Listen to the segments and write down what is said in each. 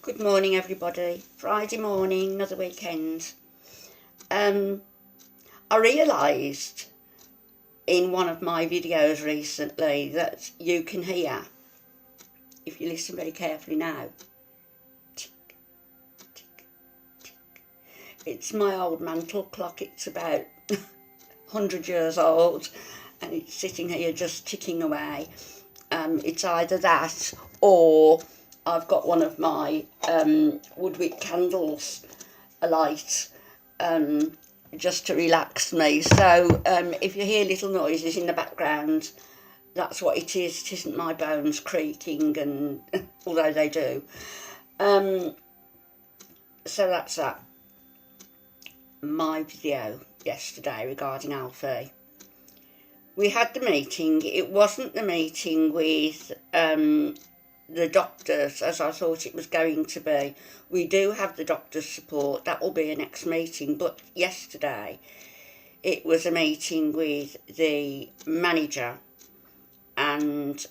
Good morning, everybody. Friday morning, another weekend. I realised in one of my videos recently that you can hear, if you listen very carefully now, tick, tick, tick. It's my old mantle clock. It's about 100 years old and it's sitting here just ticking away. It's either that or I've got one of my woodwick candles alight just to relax me. So if you hear little noises in the background, that's what it is. It isn't my bones creaking, and although they do. So that's that. My video yesterday regarding Alfie. We had the meeting. It wasn't the meeting with the doctors as I thought it was going to be. We do have the doctor's support. That will be a next meeting. But yesterday it was a meeting with the manager and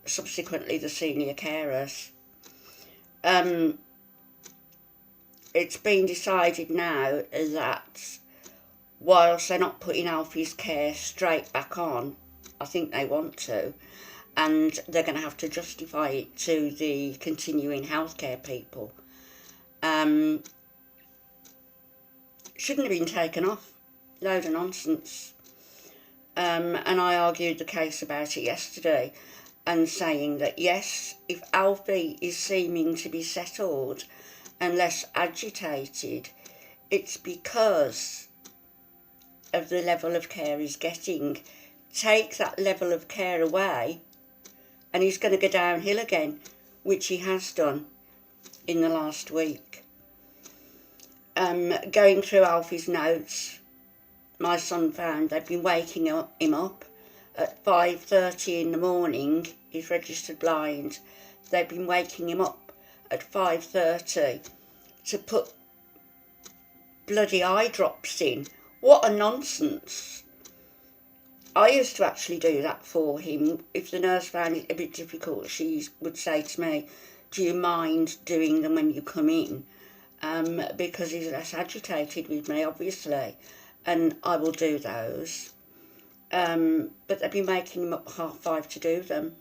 subsequently the senior carers. It's been decided now that whilst they're not putting Alfie's care straight back on, I think they want to, and they're going to have to justify it to the continuing healthcare people. Shouldn't have been taken off. Load of nonsense. And I argued the case about it yesterday and saying that yes, if Alfie is seeming to be settled and less agitated, it's because of the level of care he's getting. Take that level of care away and he's going to go downhill again, which he has done in the last week. Going through Alfie's notes, my son found they've been waking him up at 5:30 in the morning. He's registered blind. They've been waking him up at 5:30 to put bloody eye drops in. What a nonsense. I used to actually do that for him. If the nurse found it a bit difficult, she would say to me, do you mind doing them when you come in? Because he's less agitated with me, obviously, and I will do those. But they've been making him up 5:30 to do them.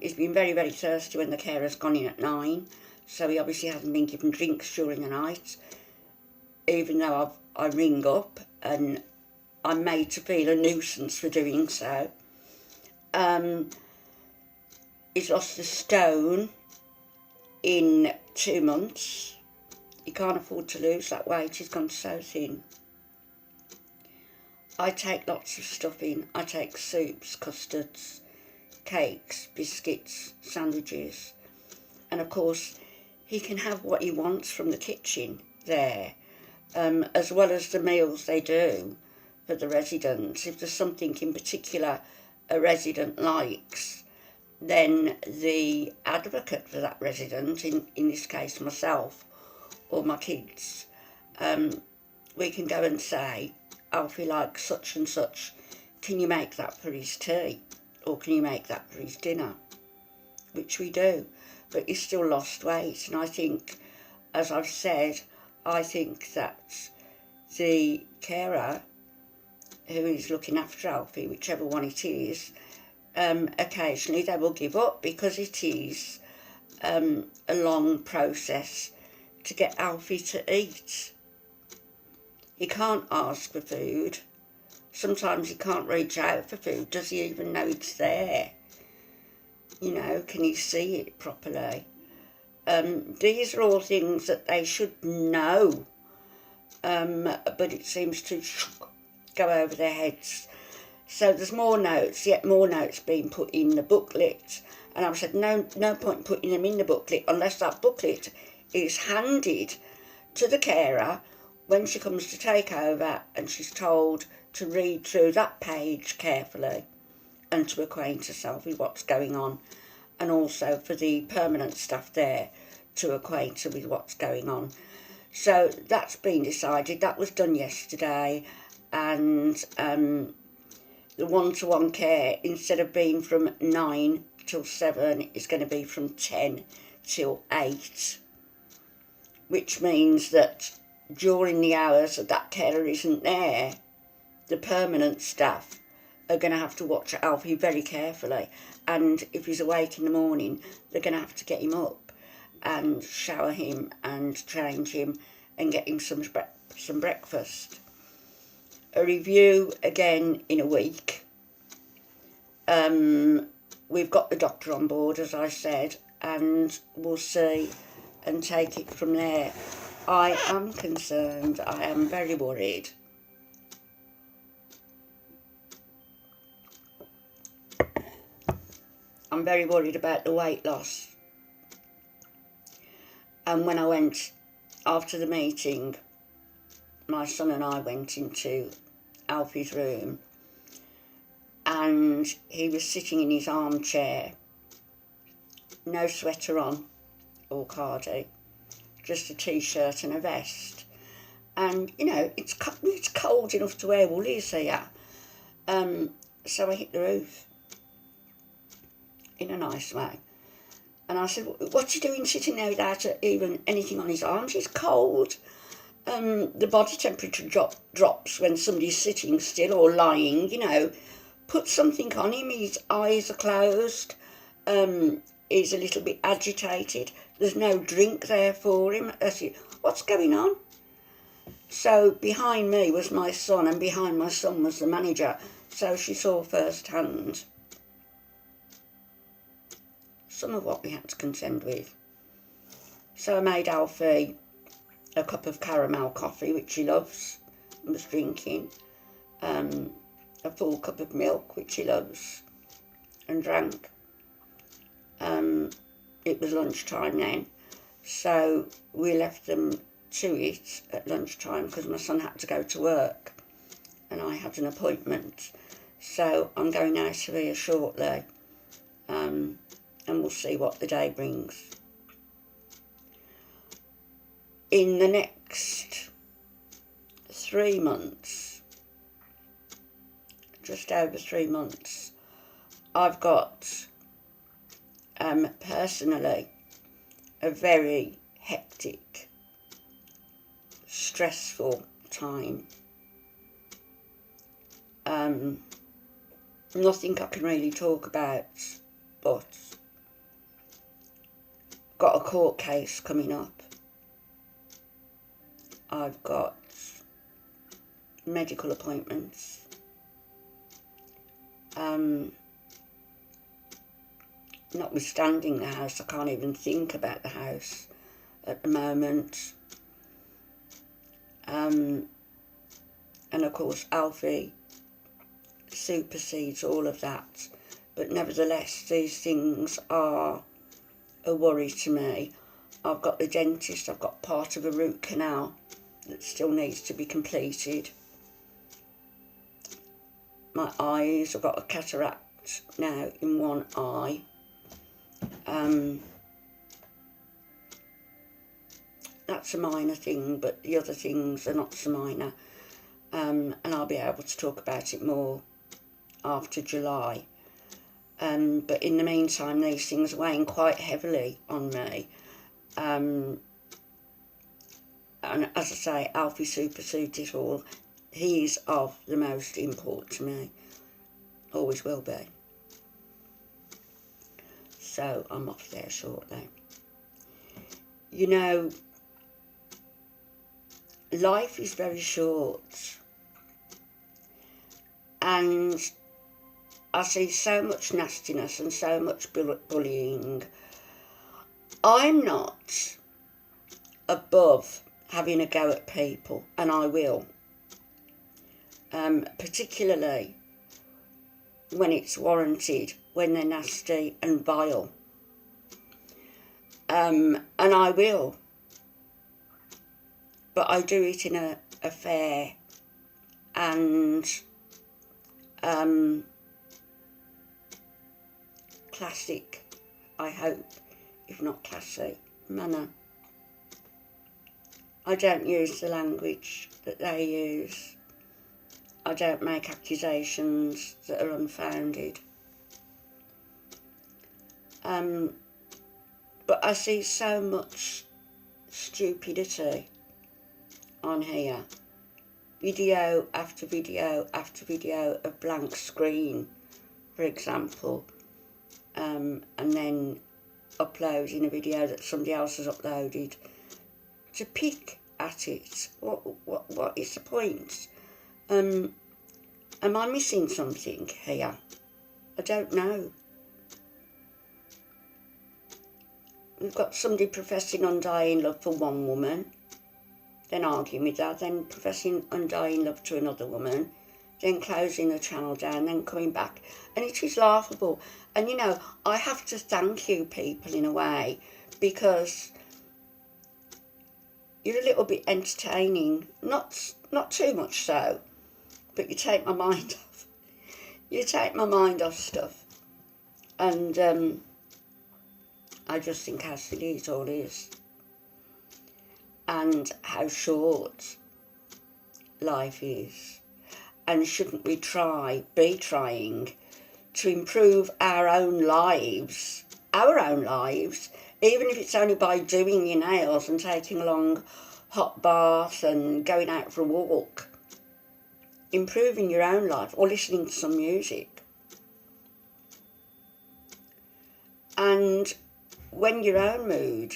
He's been very, very thirsty when the carer's gone in at 9, so he obviously hasn't been given drinks during the night, even though I ring up and I'm made to feel a nuisance for doing so. He's lost a stone in 2 months. He can't afford to lose that weight. He's gone so thin. I take lots of stuff in. I take soups, custards, cakes, biscuits, sandwiches. And of course, he can have what he wants from the kitchen there, as well as the meals they do for the residents. If there's something in particular a resident likes, then the advocate for that resident, in this case myself or my kids, we can go and say, Alfie likes such and such, can you make that for his tea? Or can you make that for his dinner? Which we do. But he's still lost weight, and I think, as I've said, I think that the carer who is looking after Alfie, whichever one it is, occasionally they will give up because it is a long process to get Alfie to eat. He can't ask for food. Sometimes he can't reach out for food. Does he even know it's there? You know, can he see it properly? These are all things that they should know, but it seems to go over their heads. So there's more notes, yet more notes being put in the booklet. And I've said no point putting them in the booklet unless that booklet is handed to the carer when she comes to take over and she's told to read through that page carefully and to acquaint herself with what's going on, and also for the permanent staff there to acquaint her with what's going on. So that's been decided. That was done yesterday, and the one-to-one care, instead of being from 9 till 7 is going to be from 10 till 8, which means that during the hours that that carer isn't there, the permanent staff are going to have to watch Alfie very carefully, and if he's awake in the morning, they're going to have to get him up and shower him and change him and get him some breakfast. A review again in a week. We've got the doctor on board, as I said, and we'll see and take it from there. I am concerned. I am very worried. I'm very worried about the weight loss. And when I went after the meeting, my son and I went into Alfie's room, and he was sitting in his armchair, no sweater on or cardi, just a t-shirt and a vest. And, you know, it's cold enough to wear woolies here. So I hit the roof in a nice way. And I said, what's he doing sitting there without even anything on his arms? It's cold. The body temperature drops when somebody's sitting still or lying, you know. Put something on him. His eyes are closed. He's a little bit agitated. There's no drink there for him. What's going on? So behind me was my son, and behind my son was the manager. So she saw firsthand some of what we had to contend with. So I made Alfie a cup of caramel coffee, which he loves and was drinking, a full cup of milk, which he loves and drank. It was lunchtime then, so we left them to it at lunchtime because my son had to go to work and I had an appointment. So I'm going out of here shortly, and we'll see what the day brings. In the next 3 months, just over 3 months, I've got personally a very hectic, stressful time. Nothing I can really talk about, but got a court case coming up. I've got medical appointments. Notwithstanding the house, I can't even think about the house at the moment. And of course Alfie supersedes all of that. But nevertheless, these things are a worry to me. I've got the dentist, I've got part of a root canal that still needs to be completed. My eyes, I've got a cataract now in one eye. That's a minor thing, but the other things are not so minor. And I'll be able to talk about it more after July. But in the meantime, these things are weighing quite heavily on me. And as I say, Alfie supersedes it all. He's of the most import to me. Always will be. So I'm off there shortly. You know, life is very short. And I see so much nastiness and so much bullying. I'm not above having a go at people, and I will. Particularly when it's warranted, when they're nasty and vile. And I will. But I do it in a fair and classic, I hope, if not classy, manner. I don't use the language that they use. I don't make accusations that are unfounded. But I see so much stupidity on here. Video after video after video of blank screen, for example, and then uploading a video that somebody else has uploaded to pick at it. What is the point? Am I missing something here? I don't know. We've got somebody professing undying love for one woman, then arguing with her, then professing undying love to another woman, then closing the channel down, then coming back. And it is laughable. And, you know, I have to thank you people in a way, because you're a little bit entertaining. Not too much so, but you take my mind off. You take my mind off stuff. And I just think how silly it all is. And how short life is. And shouldn't we be trying to improve our own lives, even if it's only by doing your nails and taking a long hot bath and going out for a walk. Improving your own life, or listening to some music. And when your own mood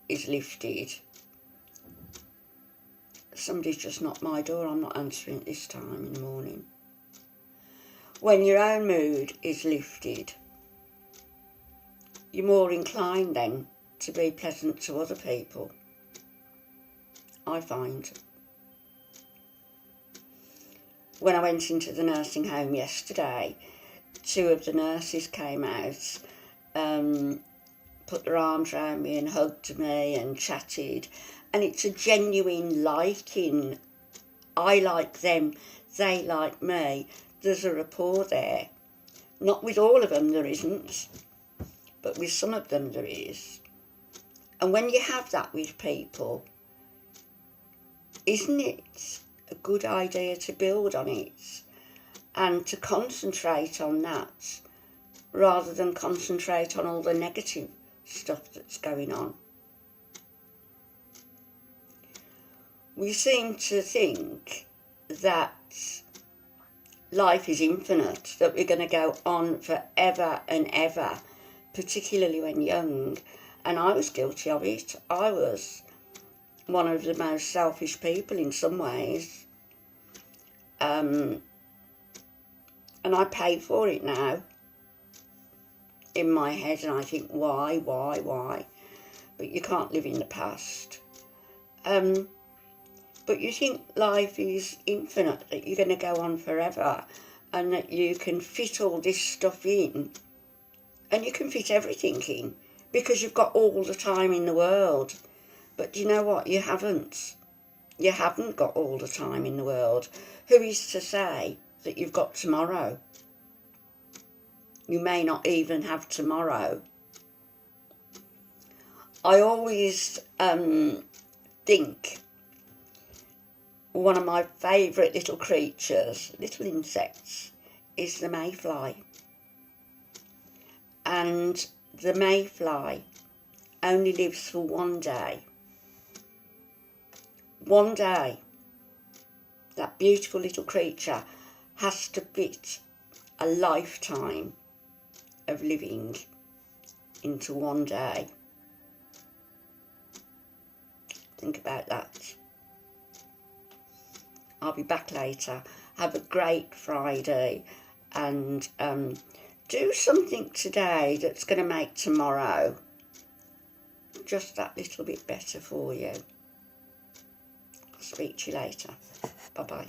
is lifted, somebody's just knocked my door, I'm not answering it this time in the morning. When your own mood is lifted, you're more inclined then to be pleasant to other people, I find. When I went into the nursing home yesterday, 2 of the nurses came out, put their arms around me and hugged me and chatted. And it's a genuine liking. I like them, they like me. There's a rapport there. Not with all of them there isn't, but with some of them there is. And when you have that with people, isn't it a good idea to build on it and to concentrate on that rather than concentrate on all the negative stuff that's going on? We seem to think that life is infinite, that we're going to go on forever and ever, particularly when young. And I was guilty of it. I was one of the most selfish people in some ways. And I pay for it now in my head, and I think, why? But you can't live in the past. But you think life is infinite, that you're going to go on forever, and that you can fit all this stuff in, and you can fit everything in, because you've got all the time in the world. But do you know what? You haven't. You haven't got all the time in the world. Who is to say that you've got tomorrow? You may not even have tomorrow. I always think one of my favourite little creatures, little insects, is the mayfly. And the mayfly only lives for one day. One day. That beautiful little creature has to fit a lifetime of living into one day. Think about that. I'll be back later. Have a great Friday, and do something today that's going to make tomorrow just that little bit better for you. I'll speak to you later. Bye-bye.